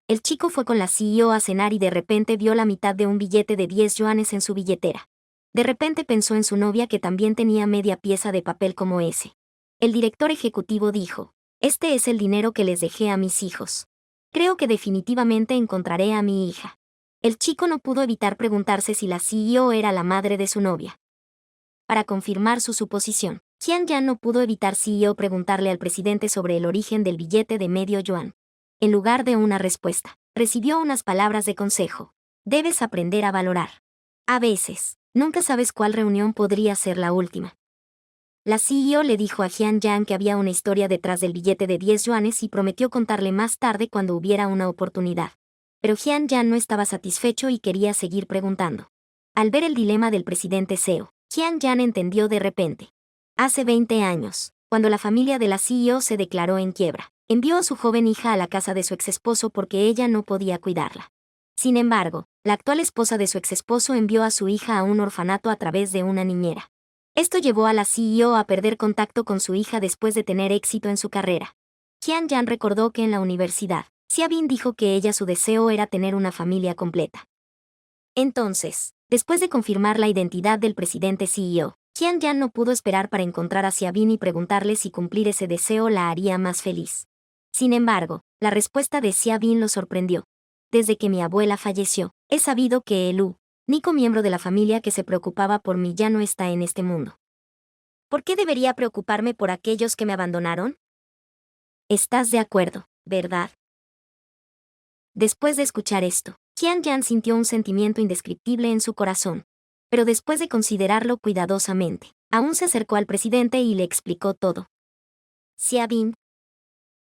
El chico fue con la CEO a cenar y de repente vio la mitad de un billete de 10 yuanes en su billetera. De repente pensó en su novia que también tenía media pieza de papel como ese. El director ejecutivo dijo: "Este es el dinero que les dejé a mis hijos. Creo que definitivamente encontraré a mi hija". El chico no pudo evitar preguntarse si la CEO era la madre de su novia. Para confirmar su suposición, Jian Yan no pudo evitar preguntarle al presidente sobre el origen del billete de medio yuan. En lugar de una respuesta, recibió unas palabras de consejo. Debes aprender a valorar. A veces, nunca sabes cuál reunión podría ser la última. La CEO le dijo a Jian Yan que había una historia detrás del billete de 10 yuanes y prometió contarle más tarde cuando hubiera una oportunidad. Pero Jian Yan no estaba satisfecho y quería seguir preguntando. Al ver el dilema del presidente Seo, Jian Yan entendió de repente. Hace 20 años, cuando la familia de la CEO se declaró en quiebra, envió a su joven hija a la casa de su exesposo porque ella no podía cuidarla. Sin embargo, la actual esposa de su exesposo envió a su hija a un orfanato a través de una niñera. Esto llevó a la CEO a perder contacto con su hija después de tener éxito en su carrera. Jian Yan recordó que en la universidad, Xiaobin dijo que su deseo era tener una familia completa. Entonces, después de confirmar la identidad del presidente CEO, Jian Yan no pudo esperar para encontrar a Xiaobin y preguntarle si cumplir ese deseo la haría más feliz. Sin embargo, la respuesta de Xiaobin lo sorprendió. Desde que mi abuela falleció, he sabido que el único miembro de la familia que se preocupaba por mí ya no está en este mundo. ¿Por qué debería preocuparme por aquellos que me abandonaron? Estás de acuerdo, ¿verdad? Después de escuchar esto, Jian Yan sintió un sentimiento indescriptible en su corazón. Pero después de considerarlo cuidadosamente, aún se acercó al presidente y le explicó todo. Xiaobin.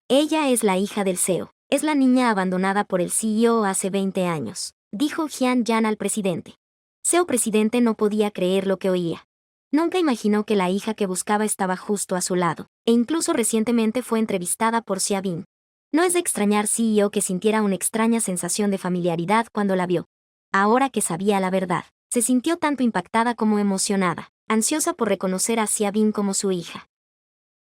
Ella es la hija del CEO. Es la niña abandonada por el CEO hace 20 años, dijo Jian Yan al presidente. CEO presidente no podía creer lo que oía. Nunca imaginó que la hija que buscaba estaba justo a su lado, e incluso recientemente fue entrevistada por Xiaobin. No es de extrañar CEO que sintiera una extraña sensación de familiaridad cuando la vio. Ahora que sabía la verdad, se sintió tanto impactada como emocionada, ansiosa por reconocer a Xiaobin como su hija.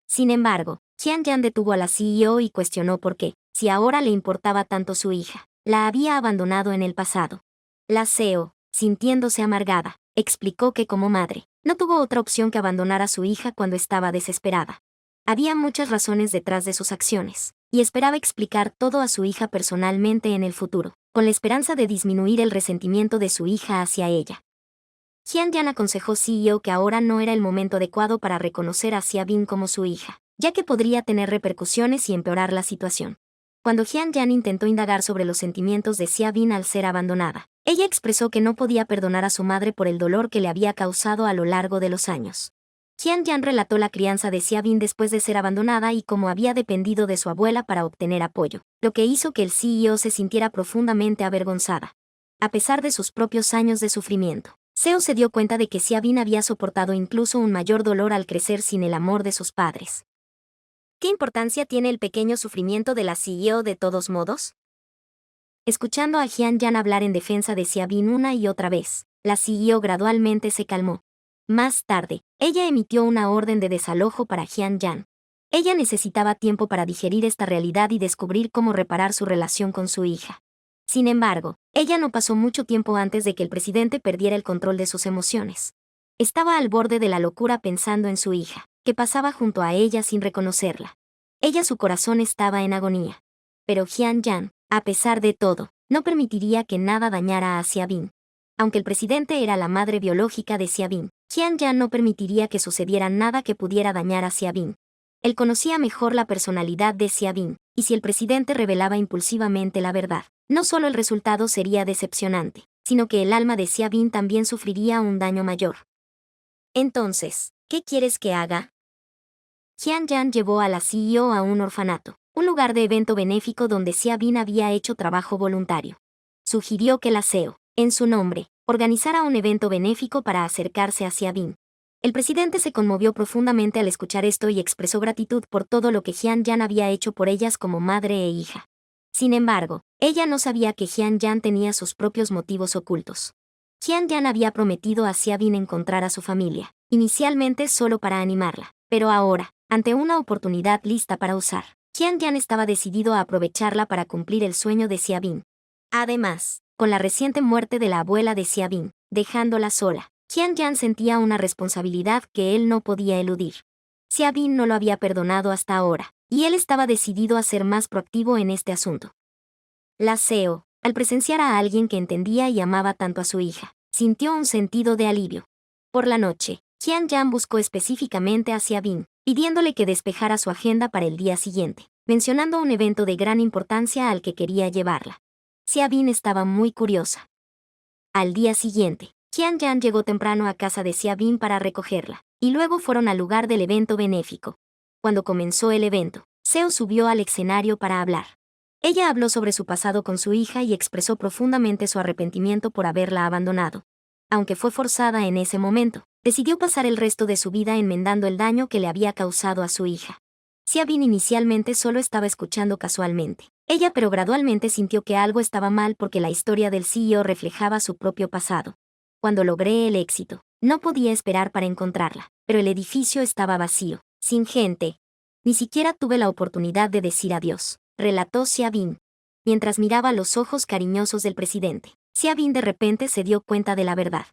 Sin embargo, Jian Yan detuvo a la CEO y cuestionó por qué, si ahora le importaba tanto su hija, la había abandonado en el pasado. La CEO, sintiéndose amargada, explicó que como madre, no tuvo otra opción que abandonar a su hija cuando estaba desesperada. Había muchas razones detrás de sus acciones, y esperaba explicar todo a su hija personalmente en el futuro, con la esperanza de disminuir el resentimiento de su hija hacia ella. Jian Yan aconsejó CEO que ahora no era el momento adecuado para reconocer a Xiaobin como su hija, ya que podría tener repercusiones y empeorar la situación. Cuando Jian Yan intentó indagar sobre los sentimientos de Xiaobin al ser abandonada, ella expresó que no podía perdonar a su madre por el dolor que le había causado a lo largo de los años. Jian Yan relató la crianza de Xiaobin después de ser abandonada y cómo había dependido de su abuela para obtener apoyo, lo que hizo que el CEO se sintiera profundamente avergonzada. A pesar de sus propios años de sufrimiento, Seo se dio cuenta de que Xiaobin había soportado incluso un mayor dolor al crecer sin el amor de sus padres. ¿Qué importancia tiene el pequeño sufrimiento de la CEO de todos modos? Escuchando a Jian Yan hablar en defensa de Xiaobin una y otra vez, la CEO gradualmente se calmó. Más tarde, ella emitió una orden de desalojo para Jian Yan. Ella necesitaba tiempo para digerir esta realidad y descubrir cómo reparar su relación con su hija. Sin embargo, ella no pasó mucho tiempo antes de que el presidente perdiera el control de sus emociones. Estaba al borde de la locura pensando en su hija, que pasaba junto a ella sin reconocerla. Su corazón estaba en agonía. Pero Jian Yan, a pesar de todo, no permitiría que nada dañara a Xiaobin. Aunque el presidente era la madre biológica de Xiaobin, Jian Yan no permitiría que sucediera nada que pudiera dañar a Xiaobin. Él conocía mejor la personalidad de Xiaobin, y si el presidente revelaba impulsivamente la verdad, no solo el resultado sería decepcionante, sino que el alma de Xiaobin también sufriría un daño mayor. Entonces, ¿qué quieres que haga? Jian Yan llevó a la CEO a un orfanato, un lugar de evento benéfico donde Xiaobin había hecho trabajo voluntario. Sugirió que la CEO, en su nombre, organizara un evento benéfico para acercarse a Xiaobin. El presidente se conmovió profundamente al escuchar esto y expresó gratitud por todo lo que Jian Yan había hecho por ellas como madre e hija. Sin embargo, ella no sabía que Jian Yan tenía sus propios motivos ocultos. Jian Yan había prometido a Xiaobin encontrar a su familia, inicialmente solo para animarla, pero ahora, ante una oportunidad lista para usar, Xian estaba decidido a aprovecharla para cumplir el sueño de Xiaobin. Además, con la reciente muerte de la abuela de Xiaobin, dejándola sola, Xian sentía una responsabilidad que él no podía eludir. Xiaobin no lo había perdonado hasta ahora, y él estaba decidido a ser más proactivo en este asunto. La Seo, al presenciar a alguien que entendía y amaba tanto a su hija, sintió un sentido de alivio. Por la noche, Xian buscó específicamente a Xiaobin, pidiéndole que despejara su agenda para el día siguiente, mencionando un evento de gran importancia al que quería llevarla. Xiaobin estaba muy curiosa. Al día siguiente, Xian llegó temprano a casa de Xiaobin para recogerla, y luego fueron al lugar del evento benéfico. Cuando comenzó el evento, Seo subió al escenario para hablar. Ella habló sobre su pasado con su hija y expresó profundamente su arrepentimiento por haberla abandonado. Aunque fue forzada en ese momento, decidió pasar el resto de su vida enmendando el daño que le había causado a su hija. Xiaobin inicialmente solo estaba escuchando casualmente. Pero gradualmente sintió que algo estaba mal porque la historia del CEO reflejaba su propio pasado. Cuando logré el éxito, no podía esperar para encontrarla, pero el edificio estaba vacío, sin gente. Ni siquiera tuve la oportunidad de decir adiós, relató Xiaobin. Mientras miraba los ojos cariñosos del presidente, Xiaobin de repente se dio cuenta de la verdad.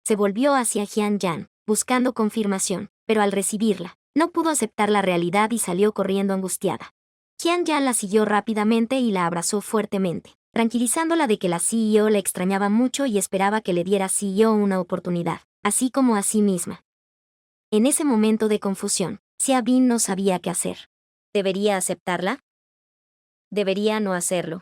Se volvió hacia Xian, buscando confirmación, pero al recibirla, no pudo aceptar la realidad y salió corriendo angustiada. Xian la siguió rápidamente y la abrazó fuertemente, tranquilizándola de que la CEO la extrañaba mucho y esperaba que le diera CEO una oportunidad, así como a sí misma. En ese momento de confusión, Xiaobin no sabía qué hacer. ¿Debería aceptarla? ¿Debería no hacerlo?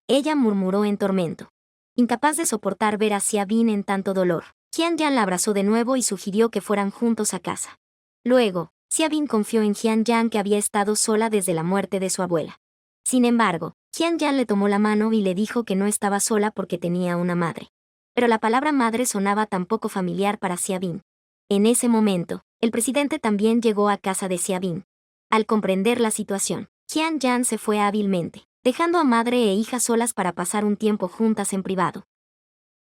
Ella murmuró en tormento. Incapaz de soportar ver a Xiaobin en tanto dolor, Xian la abrazó de nuevo y sugirió que fueran juntos a casa. Luego, Xiaobin confió en Xian que había estado sola desde la muerte de su abuela. Sin embargo, Xian le tomó la mano y le dijo que no estaba sola porque tenía una madre. Pero la palabra madre sonaba tan poco familiar para Xiaobin. En ese momento, el presidente también llegó a casa de Xiaobin. Al comprender la situación, Xian se fue hábilmente, dejando a madre e hija solas para pasar un tiempo juntas en privado.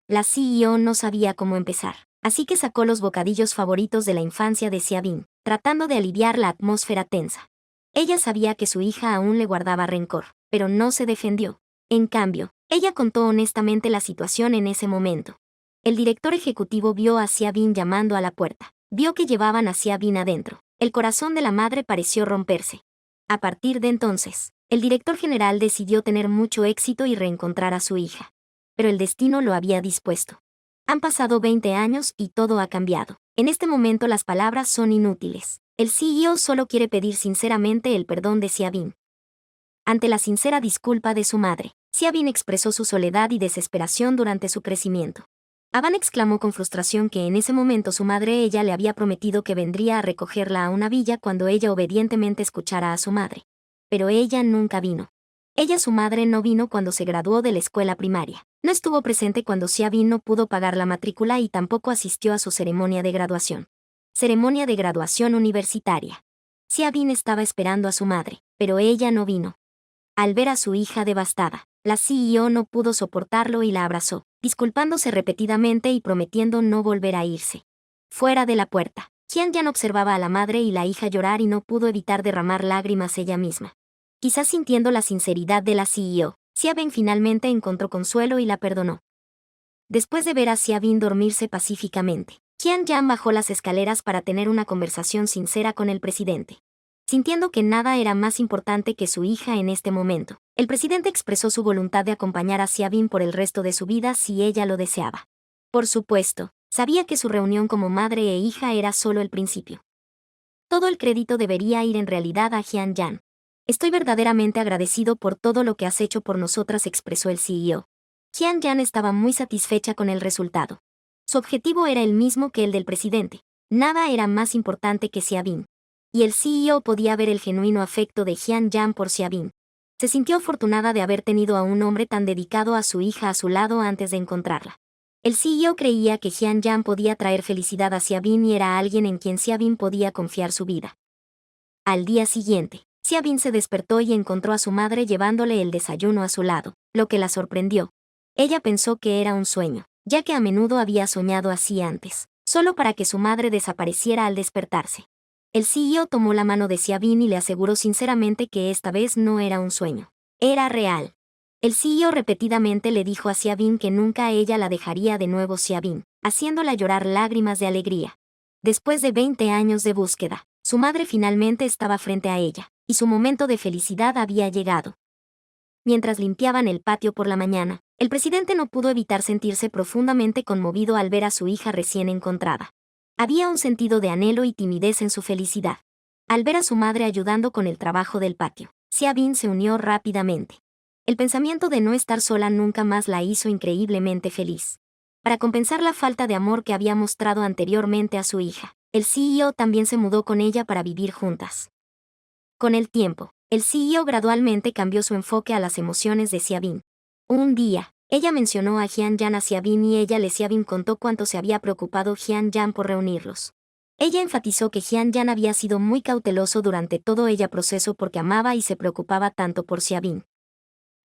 La CEO no sabía cómo empezar, así que sacó los bocadillos favoritos de la infancia de Xiaobin, tratando de aliviar la atmósfera tensa. Ella sabía que su hija aún le guardaba rencor, pero no se defendió. En cambio, ella contó honestamente la situación en ese momento. El director ejecutivo vio a Xiaobin llamando a la puerta. Vio que llevaban a Xiaobin adentro. El corazón de la madre pareció romperse. A partir de entonces, el director general decidió tener mucho éxito y reencontrar a su hija. Pero el destino lo había dispuesto. Han pasado 20 años y todo ha cambiado. En este momento las palabras son inútiles. El CEO solo quiere pedir sinceramente el perdón de Xiaobin. Ante la sincera disculpa de su madre, Xiaobin expresó su soledad y desesperación durante su crecimiento. Aban exclamó con frustración que en ese momento su madre ella le había prometido que vendría a recogerla a una villa cuando ella obedientemente escuchara a su madre. Pero ella nunca vino. Su madre no vino cuando se graduó de la escuela primaria. No estuvo presente cuando Xiaobin no pudo pagar la matrícula y tampoco asistió a su ceremonia de graduación. Ceremonia de graduación universitaria. Xiaobin estaba esperando a su madre, pero ella no vino. Al ver a su hija devastada, la CEO no pudo soportarlo y la abrazó, disculpándose repetidamente y prometiendo no volver a irse. Fuera de la puerta, Xian observaba a la madre y la hija llorar y no pudo evitar derramar lágrimas ella misma. Quizás sintiendo la sinceridad de la CEO, Xiaobin finalmente encontró consuelo y la perdonó. Después de ver a Xiaobin dormirse pacíficamente, Xian bajó las escaleras para tener una conversación sincera con el presidente. Sintiendo que nada era más importante que su hija en este momento, el presidente expresó su voluntad de acompañar a Xiaobin por el resto de su vida si ella lo deseaba. Por supuesto, sabía que su reunión como madre e hija era solo el principio. Todo el crédito debería ir en realidad a Xian. Estoy verdaderamente agradecido por todo lo que has hecho por nosotras, expresó el CEO. Xian estaba muy satisfecha con el resultado. Su objetivo era el mismo que el del presidente. Nada era más importante que Xiaobin. Y el CEO podía ver el genuino afecto de Xian por Xiaobin. Se sintió afortunada de haber tenido a un hombre tan dedicado a su hija a su lado antes de encontrarla. El CEO creía que Xian podía traer felicidad a Xiaobin y era alguien en quien Xiaobin podía confiar su vida. Al día siguiente, Xiaobin se despertó y encontró a su madre llevándole el desayuno a su lado, lo que la sorprendió. Ella pensó que era un sueño, ya que a menudo había soñado así antes, solo para que su madre desapareciera al despertarse. El CEO tomó la mano de Xiaobin y le aseguró sinceramente que esta vez no era un sueño. Era real. El CEO repetidamente le dijo a Xiaobin que nunca ella la dejaría de nuevo Xiaobin, haciéndola llorar lágrimas de alegría. Después de 20 años de búsqueda, su madre finalmente estaba frente a ella, y su momento de felicidad había llegado. Mientras limpiaban el patio por la mañana, el presidente no pudo evitar sentirse profundamente conmovido al ver a su hija recién encontrada. Había un sentido de anhelo y timidez en su felicidad. Al ver a su madre ayudando con el trabajo del patio, Xiaobin se unió rápidamente. El pensamiento de no estar sola nunca más la hizo increíblemente feliz. Para compensar la falta de amor que había mostrado anteriormente a su hija, el CEO también se mudó con ella para vivir juntas. Con el tiempo, el CEO gradualmente cambió su enfoque a las emociones de Xiaobin. Un día, ella mencionó a Jian Yan a Xiaobin y Xiaobin contó cuánto se había preocupado Jian Yan por reunirlos. Ella enfatizó que Jian Yan había sido muy cauteloso durante todo el proceso porque amaba y se preocupaba tanto por Xiaobin.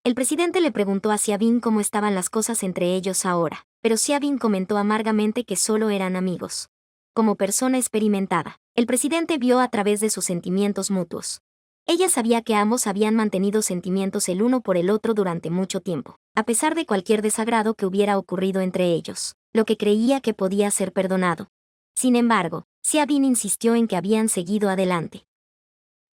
El presidente le preguntó a Xiaobin cómo estaban las cosas entre ellos ahora, pero Xiaobin comentó amargamente que solo eran amigos. Como persona experimentada, el presidente vio a través de sus sentimientos mutuos. Ella sabía que ambos habían mantenido sentimientos el uno por el otro durante mucho tiempo, a pesar de cualquier desagrado que hubiera ocurrido entre ellos, lo que creía que podía ser perdonado. Sin embargo, Xiaobin insistió en que habían seguido adelante.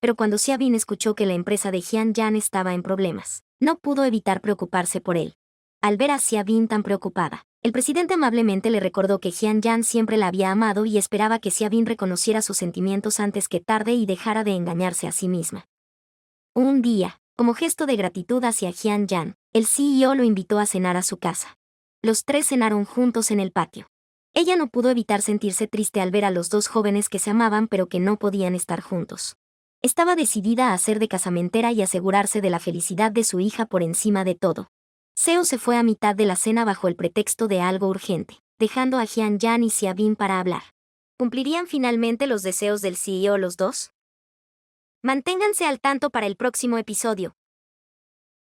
Pero cuando Xiaobin escuchó que la empresa de Jian Yan estaba en problemas, no pudo evitar preocuparse por él. Al ver a Xiaobin tan preocupada, el presidente amablemente le recordó que Jian Yan siempre la había amado y esperaba que Xiaobin reconociera sus sentimientos antes que tarde y dejara de engañarse a sí misma. Un día, como gesto de gratitud hacia Jian Yan, el CEO lo invitó a cenar a su casa. Los tres cenaron juntos en el patio. Ella no pudo evitar sentirse triste al ver a los dos jóvenes que se amaban pero que no podían estar juntos. Estaba decidida a ser de casamentera y asegurarse de la felicidad de su hija por encima de todo. Seo se fue a mitad de la cena bajo el pretexto de algo urgente, dejando a Jian Yan y Xiaobin para hablar. ¿Cumplirían finalmente los deseos del CEO los dos? Manténganse al tanto para el próximo episodio.